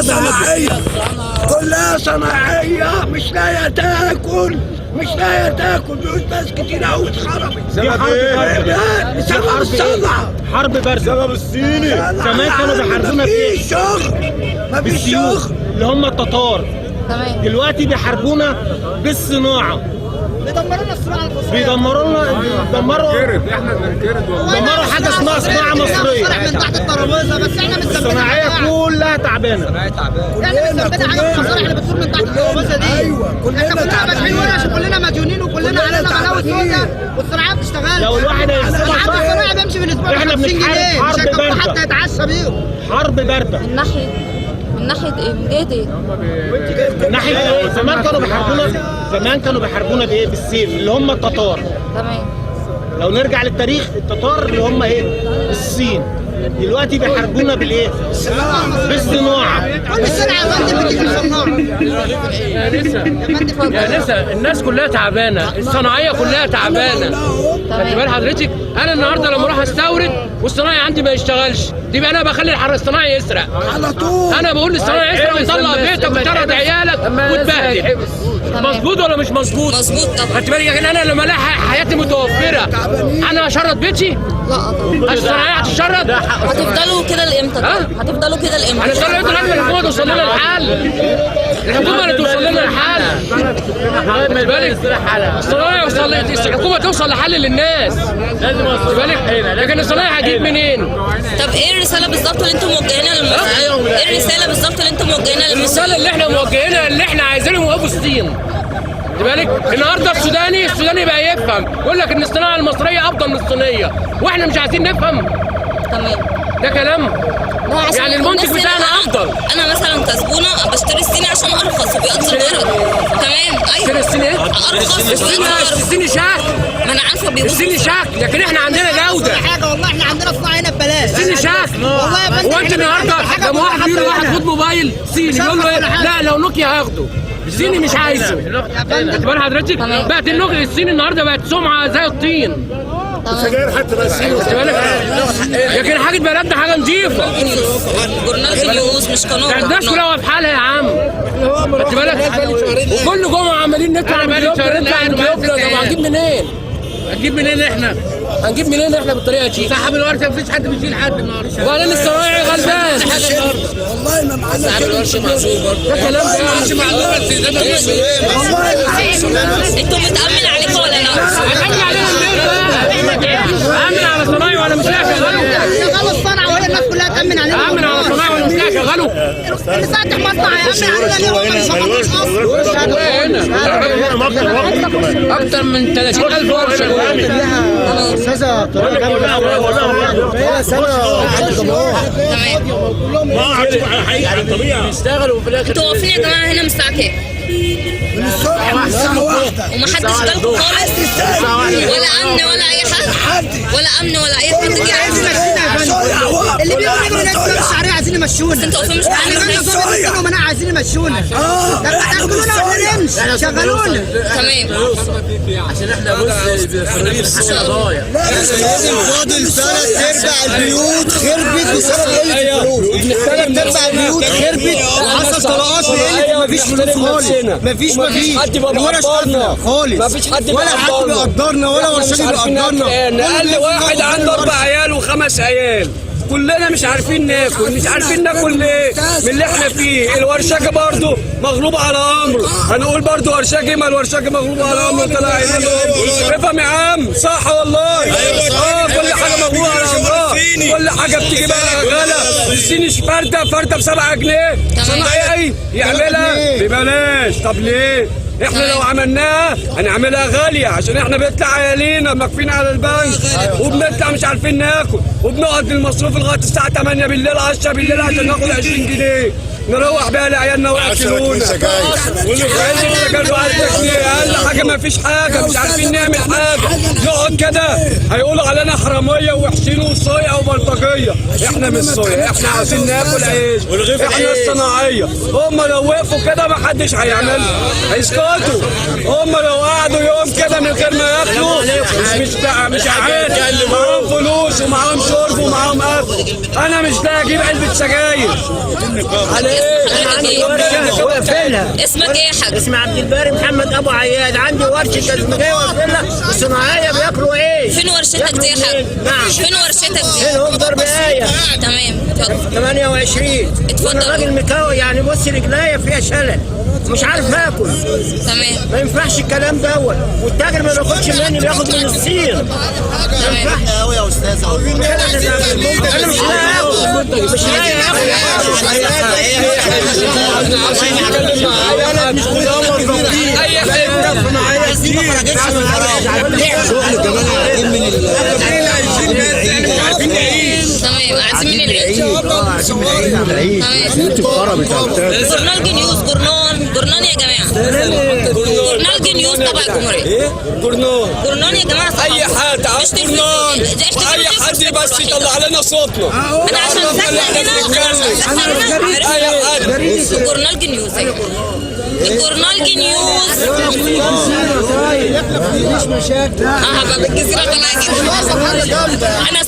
صناعية، كلها صناعية، مش لاقية تاكل، مش لاقية تاكل. بيوت ناس كتير قوي اتخربت. سبب ايه؟ بسبب الصنعة. حرب باردة. سبب الصيني. زمان كانوا بيحاربونا بايه؟ مفيش شغل، مفيش شغل. اللي هم التتار. تمام. دلوقتي بيحاربونا بالصناعة. بيدمروا لنا الصناعه المصريه، دمروا حاجه اسمها صناعه مصريه. من تحت الترابيزه، بس احنا مش ذنبنا الصناعيه كلها تعبانه. احنا مش ذنبنا حاجه في المصالح اللي بتدور من تحت الترابيزه دي. ايوه احنا كلنا مدفوعين ورش وكلنا مديونين وكلنا علينا بلاوي سوداء والصناعيه بتشتغل. لو الواحد هيحسبها العبد صح الصناعي بيمشي بالاسبوع احنا 50 جنيه، بنتحارب مش حرب هيكفي باردة. حتى يتعشى بيهم. حرب بارده. من ناحية ايه؟ من جهة ايه؟ من ناحيه ايه؟ زمان كانوا بيحاربونا بايه؟ بالسيف اللي هم التتار. تمام. لو نرجع للتاريخ التتار اللي هم ايه؟ الصين. دلوقتي بيحاربونا بالايه؟ بالصناعه. كل السلعه يا فندم بتيجي من الصناعه. يا نسا الناس كلها تعبانه، الصناعيه كلها تعبانه. خدت بال حضرتك؟ انا النهارده لما اروح استورد والصناعي عندي ما يشتغلش، يبقى انا بخلي الصناعي يسرق. على طول. انا بقول للصناعي يسرق ويطلع بيتك ويطرد عيالك وتبهدل. مظبوط ولا مش مظبوط؟ مظبوط طبعا. خدت بالك؟ لكن انا لما الاقي حياتي متوفره انا هشرد بيتي؟ لا طبعا. الصناعيه هتشرد؟ هتفضلوا كده لامتى؟ هتفضلوا كده لامتى؟ هنشتغل لغايه ما الحكومه توصل لنا الحل. الحكومه اللي توصل لنا الحل. خد بالك؟ الحكومه توصل لحل للناس. خد بالك؟ لكن الصناعي هجيب منين؟ طب ايه الرسالة بالظبط اللي انتم موجهينها للمصريين؟ ايه الرسالة بالظبط اللي انتم موجهينها للمصريين؟ الرساله اللي احنا موجهينها اللي احنا عايزينهم يوقفوا الصين. خد بالك؟ النهارده السوداني بقى يفهم، يقول لك ان الصناعه المصريه افضل من الصينيه، واحنا مش عايزين نفهم. تمام. ده كلام؟ يعني المنتج بتاعنا افضل. انا مثلا كزبونه بشتري الصيني عشان ارخص وبيقضي الغرض. تمام. ايوه. تشتري الصيني ايه؟ ارخص وبيقضي الصيني شاك. ما انا عارفه بيقضي الصيني شاك، لكن احنا عندنا جوده. حاجه والله احنا عندنا صناعه هنا ببلاش. الصيني شاك. والله يا فندم هو انت النهارده لما واحد بيقول لواحد خد موبايل صيني يقول له ايه؟ لا لو نوكيا هاخده. الصيني مش عايزه. خد بال حضرتك؟ بقت النوكيا الصيني النهارده بقت سمعه زي الطين. سجاير حتى بس. خد بالك؟ لكن حاجه بلدنا حاجه نظيفه. جورنال في اليوز مش قانون. الناس كلها في حالها يا عم. خد بالك؟ وكل جمعه عمالين نطلع طب هنجيب منين؟ هنجيب منين احنا بالطريقه دي؟ صاحب الورشه مفيش حد بيشيل حد النهارده. وبعدين الصنايعي غلبان. والله ما معانا ده كلام انتوا متأمن عليكم ولا لا؟ هتعمل علينا البيت بقى. امن على صنايعي وانا مش لاقي شغاله. شغالوا الصنعه وهي الناس كلها تامن علينا. امن على صنايعي وانا مش لاقي شغاله. اللي فاتح مصنع هيامن علينا اليوم مش اكتر من 30,000 ورشه. استاذه بيشتغلوا وفي الاخر انتوا واقفين يا جماعه هنا من الساعه كام؟ من الصبح من الساعة واحدة. ومحدش جالكم خالص؟ ولا امن ولا اي حد؟ ولا امن ولا اي حد جه عايز اللي بيقولوا يجروا ناس في الشعريه عايزين يمشونا. انتوا واقفين مش احنا منع عايزين يمشونا. لما تاكلونا ولا نمشي شغلونا. تمام. عشان احنا بص ضايع. فاضل 3/4 البيوت خربت بسبب قلة الفلوس. 3/4 البيوت خربت وحصل طلقات لان مفيش فلوس خالص. مفيش حد بيقدرنا خالص. مفيش حد ولا حد بيقدرنا ولا ورشاجي بيقدرنا. اقل واحد عنده 4 عيال و5 عيال. كلنا مش عارفين ناكل، مش عارفين ناكل ليه؟ من اللي احنا فيه. الورشاجي برضه مغلوب على امره، هنقول برضه ورشاجي، ما الورشاجي مغلوب على امره طلع عينيه. افهم يا عم، صح والله؟ كل حاجه مغلوبه على امرها، كل حاجه بتيجي بقى غلا. الصيني فرده ب7 جنيه، صناعي يعملها ببلاش. طب ليه؟ احنا لو عملناها هنعملها غاليه عشان احنا بيطلع عيالينا مكفين على البنك وبنطلع مش عارفين ناكل وبنقعد المصروف لغايه الساعه 8 بالليل 10 بالليل عشان ناخد 20 جنيه نروح بيها لعيالنا وياكلونا. اقل حاجه ما فيش حاجه، مش عارفين نعمل حاجه، نقعد كده هيقولوا علينا حراميه ووحشين وصايع وبلطجيه. احنا مش صايع، احنا عايزين ناكل عيش، احنا الصناعيه. هم لو وقفوا كده ما حدش هيعملها، هيسكتوا. هم لو قعدوا يوم كده من غير ما ياكلوا مش عارف، معاهم فلوس ومعاهم شرب ومعاهم اكل. انا مش لاقي اجيب علبه سجاير على اسم حضرتك ايه؟ واقفينها. اسمك ايه يا حاج؟ اسمي عبد الباري محمد ابو عياد، عندي ورشه تزميجيه واقفينها، الصناعيه بياكلوا عيش. فين ورشتك دي يا حاج؟ نعم. فين ورشتك دي؟ هنا هم ضرب ايه. تمام اتفضل. 28. اتفضل. وانا راجل مكاوي يعني، بص رجليا فيها شلل، مش عارف اكل. تمام ما ينفعش الكلام دوت، والتاجر ما بياخدش مني، بياخد من الصين. ما ينفعش قوي يا استاذ. انا مش لاقي اكل، مش لاقي تمام. عايزين من العيد. جورنال نيوز، جورنال يا جماعه. جورنال نيوز تبع الجمهوريه. جورنال يا جماعه. اي حد عاوز جورنال، اي حد بس يطلع لنا صوتنا. انا عشان ساكنه هنا اي حد. جورنال نيوز. الجورنال نيوز. مفيش مشاكل. بالجزيره طلع جدا. انا